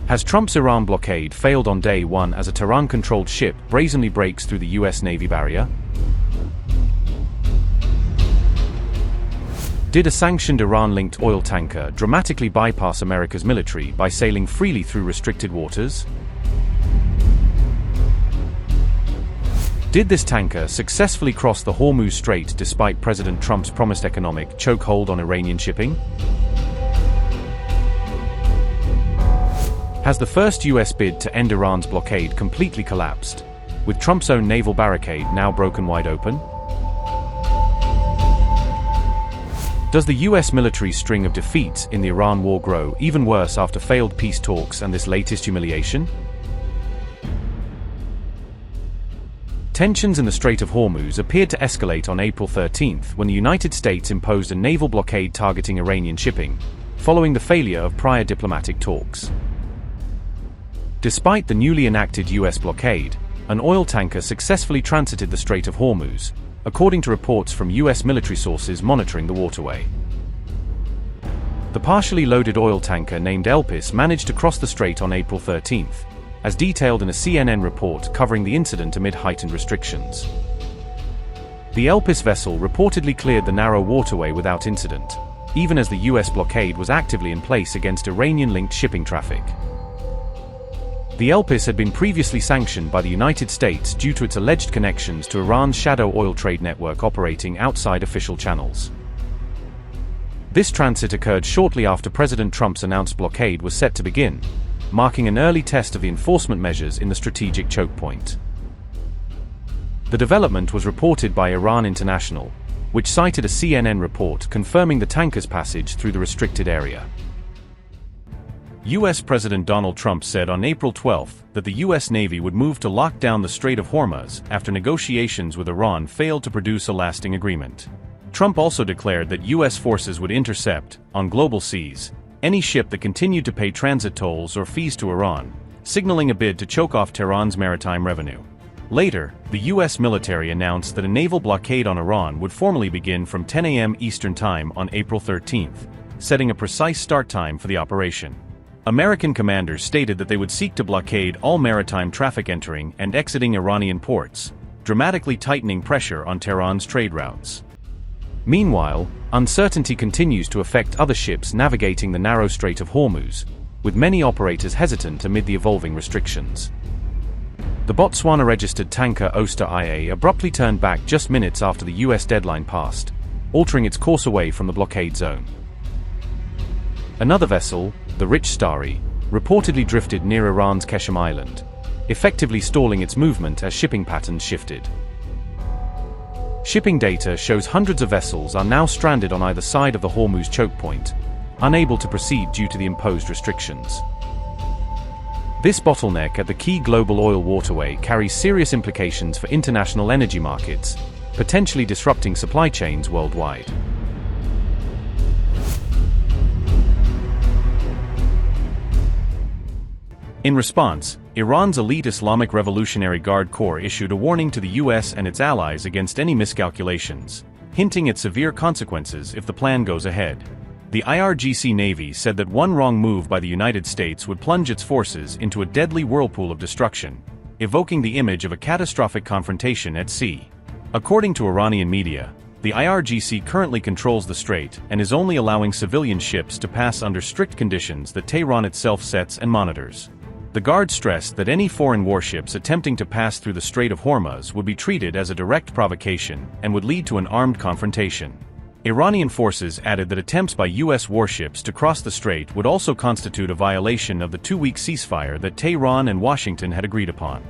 Has Trump's Iran blockade failed on day one as a Tehran-controlled ship brazenly breaks through the US Navy barrier? Did a sanctioned Iran-linked oil tanker dramatically bypass America's military by sailing freely through restricted waters? Did this tanker successfully cross the Hormuz Strait despite President Trump's promised economic chokehold on Iranian shipping? Has the first US bid to end Iran's blockade completely collapsed, with Trump's own naval barricade now broken wide open? Does the US military's string of defeats in the Iran war grow even worse after failed peace talks and this latest humiliation? Tensions in the Strait of Hormuz appeared to escalate on April 13 when the United States imposed a naval blockade targeting Iranian shipping, following the failure of prior diplomatic talks. Despite the newly enacted US blockade, an oil tanker successfully transited the Strait of Hormuz, according to reports from US military sources monitoring the waterway. The partially loaded oil tanker named Elpis managed to cross the strait on April 13, as detailed in a CNN report covering the incident amid heightened restrictions. The Elpis vessel reportedly cleared the narrow waterway without incident, even as the US blockade was actively in place against Iranian-linked shipping traffic. The Elpis had been previously sanctioned by the United States due to its alleged connections to Iran's shadow oil trade network operating outside official channels. This transit occurred shortly after President Trump's announced blockade was set to begin, marking an early test of the enforcement measures in the strategic chokepoint. The development was reported by Iran International, which cited a CNN report confirming the tanker's passage through the restricted area. US President Donald Trump said on April 12 that the US Navy would move to lock down the Strait of Hormuz after negotiations with Iran failed to produce a lasting agreement. Trump also declared that US forces would intercept, on global seas, any ship that continued to pay transit tolls or fees to Iran, signaling a bid to choke off Tehran's maritime revenue. Later, the US military announced that a naval blockade on Iran would formally begin from 10 a.m. Eastern Time on April 13, setting a precise start time for the operation. American commanders stated that they would seek to blockade all maritime traffic entering and exiting Iranian ports, dramatically tightening pressure on Tehran's trade routes. Meanwhile, uncertainty continues to affect other ships navigating the narrow Strait of Hormuz, with many operators hesitant amid the evolving restrictions. The Botswana-registered tanker Oster IA abruptly turned back just minutes after the US deadline passed, altering its course away from the blockade zone. Another vessel, the Rich Starry, reportedly drifted near Iran's Keshem Island, effectively stalling its movement as shipping patterns shifted. Shipping data shows hundreds of vessels are now stranded on either side of the Hormuz chokepoint, unable to proceed due to the imposed restrictions. This bottleneck at the key global oil waterway carries serious implications for international energy markets, potentially disrupting supply chains worldwide. In response, Iran's elite Islamic Revolutionary Guard Corps issued a warning to the US and its allies against any miscalculations, hinting at severe consequences if the plan goes ahead. The IRGC Navy said that one wrong move by the United States would plunge its forces into a deadly whirlpool of destruction, evoking the image of a catastrophic confrontation at sea. According to Iranian media, the IRGC currently controls the strait and is only allowing civilian ships to pass under strict conditions that Tehran itself sets and monitors. The Guard stressed that any foreign warships attempting to pass through the Strait of Hormuz would be treated as a direct provocation and would lead to an armed confrontation. Iranian forces added that attempts by US warships to cross the strait would also constitute a violation of the two-week ceasefire that Tehran and Washington had agreed upon.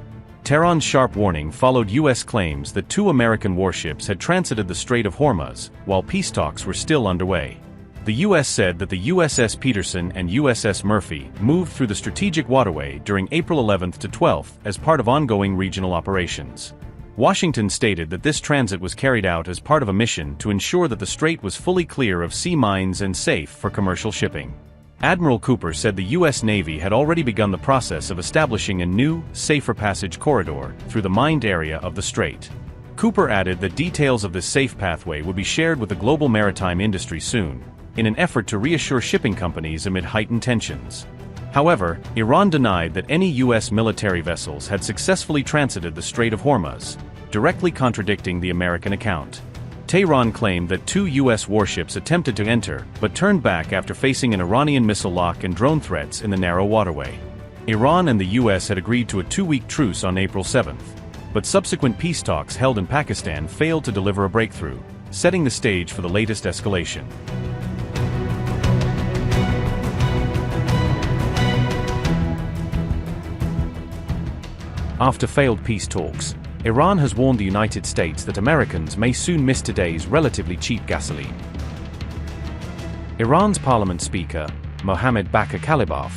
Tehran's sharp warning followed US claims that 2 American warships had transited the Strait of Hormuz while peace talks were still underway. The US said that the USS Peterson and USS Murphy moved through the strategic waterway during April 11 to 12 as part of ongoing regional operations. Washington stated that this transit was carried out as part of a mission to ensure that the strait was fully clear of sea mines and safe for commercial shipping. Admiral Cooper said the US Navy had already begun the process of establishing a new, safer passage corridor through the mined area of the strait. Cooper added that details of this safe pathway would be shared with the global maritime industry soon, in an effort to reassure shipping companies amid heightened tensions. However, Iran denied that any U.S. military vessels had successfully transited the Strait of Hormuz, directly contradicting the American account. Tehran claimed that 2 U.S. warships attempted to enter, but turned back after facing an Iranian missile lock and drone threats in the narrow waterway. Iran and the U.S. had agreed to a 2-week truce on April 7th, but subsequent peace talks held in Pakistan failed to deliver a breakthrough, setting the stage for the latest escalation. After failed peace talks, Iran has warned the United States that Americans may soon miss today's relatively cheap gasoline. Iran's parliament speaker, Mohammad Bakir Kalibaf,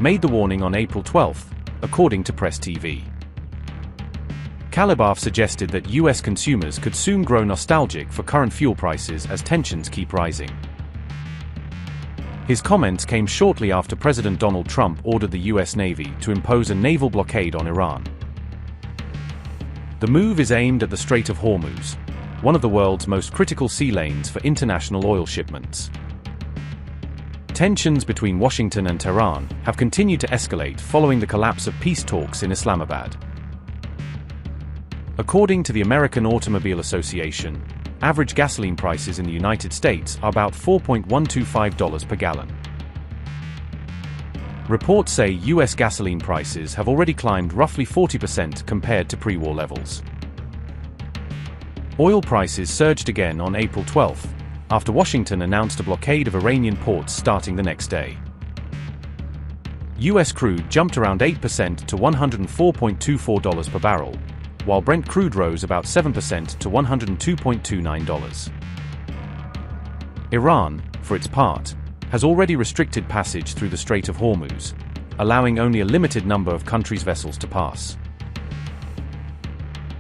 made the warning on April 12, according to Press TV. Kalibaf suggested that U.S. consumers could soon grow nostalgic for current fuel prices as tensions keep rising. His comments came shortly after President Donald Trump ordered the U.S. Navy to impose a naval blockade on Iran. The move is aimed at the Strait of Hormuz, one of the world's most critical sea lanes for international oil shipments. Tensions between Washington and Tehran have continued to escalate following the collapse of peace talks in Islamabad. According to the American Automobile Association, average gasoline prices in the United States are about $4.125 per gallon. Reports say U.S. gasoline prices have already climbed roughly 40% compared to pre-war levels. Oil prices surged again on April 12, after Washington announced a blockade of Iranian ports starting the next day. U.S. crude jumped around 8% to $104.24 per barrel, while Brent crude rose about 7% to $102.29. Iran, for its part, has already restricted passage through the Strait of Hormuz, allowing only a limited number of countries' vessels to pass.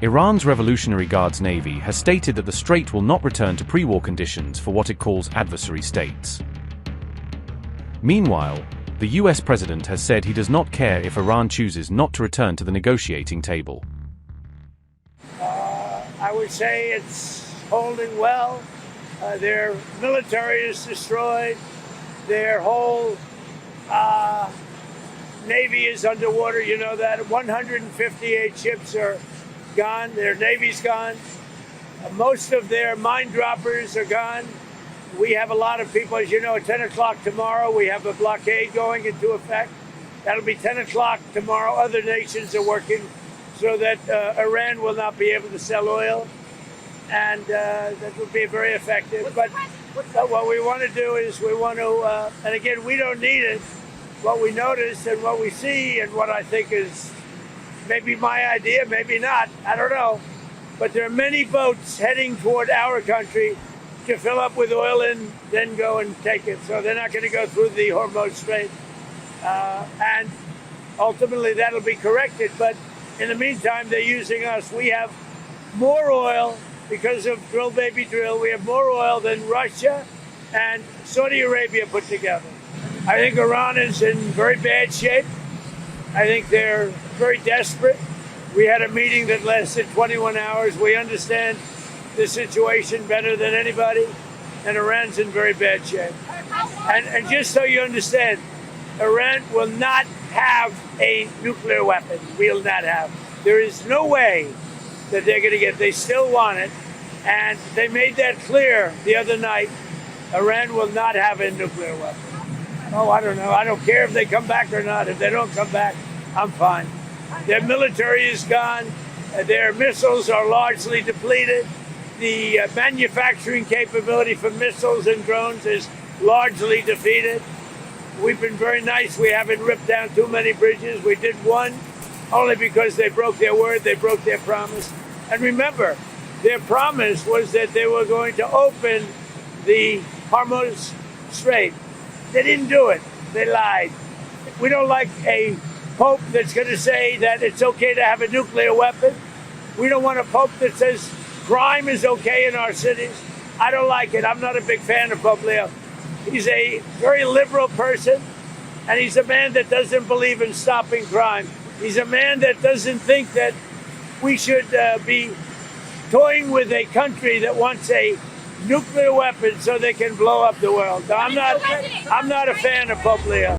Iran's Revolutionary Guards Navy has stated that the strait will not return to pre-war conditions for what it calls adversary states. Meanwhile, the US president has said he does not care if Iran chooses not to return to the negotiating table. I would say it's holding well. Their military is destroyed. Their whole Navy is underwater. You know that 158 ships are gone. Their Navy's gone. Most of their mine droppers are gone. We have a lot of people, as you know, at 10 o'clock tomorrow, we have a blockade going into effect. That'll be 10 o'clock tomorrow. Other nations are working so that Iran will not be able to sell oil. And that will be very effective. But what we want to do is we want to, and again, we don't need it. What we notice and what we see and what I think is maybe my idea, maybe not, I don't know. But there are many boats heading toward our country to fill up with oil and then go and take it. So they're not going to go through the Hormuz Strait. And ultimately that'll be corrected. But in the meantime, they're using us. We have more oil because of drill baby drill. We have more oil than Russia and Saudi Arabia put together. I think Iran is in very bad shape. I think they're very desperate. We had a meeting that lasted 21 hours. We understand the situation better than anybody, and Iran's in very bad shape. And just so you understand, Iran will not have a nuclear weapon. Will not have. There is no way that they're going to get. They still want it, and they made that clear the other night. Iran will not have a nuclear weapon. Oh, I don't know. I don't care if they come back or not. If they don't come back, I'm fine. Their military is gone. Their missiles are largely depleted. The manufacturing capability for missiles and drones is largely defeated. We've been very nice. We haven't ripped down too many bridges. We did one only because they broke their word, they broke their promise. And remember, their promise was that they were going to open the Hormuz Strait. They didn't do it. They lied. We don't like a pope that's going to say that it's okay to have a nuclear weapon. We don't want a pope that says crime is okay in our cities. I don't like it. I'm not a big fan of Pope Leo. He's a very liberal person, and he's a man that doesn't believe in stopping crime. He's a man that doesn't think that we should be toying with a country that wants a nuclear weapon so they can blow up the world. I'm not a fan of Pope Leo.